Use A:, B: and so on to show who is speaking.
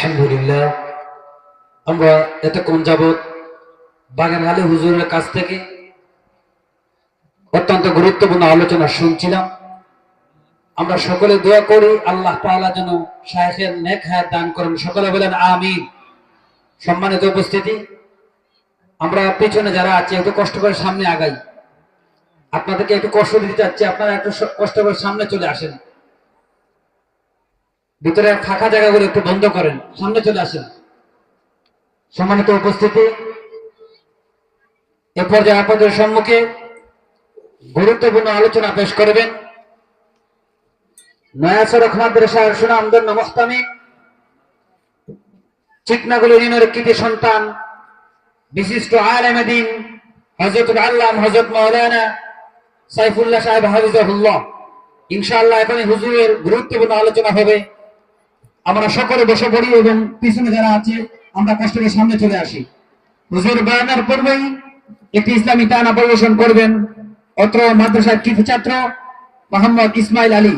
A: আলহামদুলিল্লাহ, আমরা এতক্ষণ যাবৎ বাগান আলী হুজুরের কাছ থেকে অত্যন্ত গুরুত্বপূর্ণ আলোচনা শুনছিলাম। আমরা সকলে দোয়া করি আল্লাহ তাআলা যেন শায়েখের নেক হায়াত দান করেন। সকলে বলেন আমিন। সম্মানিত উপস্থিতি, আমরা পিছনে যারা আছে একটু কষ্ট করে সামনে আগাই। আপনাদেরকে একটু কষ্ট দিতে চাচ্ছি, আপনারা একটু কষ্ট করে সামনে চলে আসেন। ভিতরে ফাঁকা জায়গাগুলো একটু বন্ধ করেন, সামনে চলে আসেন। সম্মানিত উপস্থিতি, এ পর্যায়ে আপনাদের সম্মুখে গুরুত্বপূর্ণ আলোচনা পেশ করবেন নয়া সড়ক মাদ্রাসার সুনামধন্য মুহতামিম, চিকনাগুলো ইউনিয়নের কৃতি সন্তান, বিশিষ্ট আলেমে দ্বীন হযরতুল আল্লামা হযরত মাওলানা সাইফুল্লাহ সাহেব হাফিজাহুল্লাহ। ইনশাআল্লাহ এখন হুজুরের গুরুত্বপূর্ণ আলোচনা হবে। আমরা সকলে বসে পড়ি এবং পিছনে যারা আছে আমরা কষ্ট করে সামনে চলে আসি। হুজুর বয়ানের পূর্বেই একটি ইসলামী তানা পরিবেশন করবেন অত্র মাদ্রাসার কৃতি ছাত্র মোহাম্মদ ইসমাইল আলী।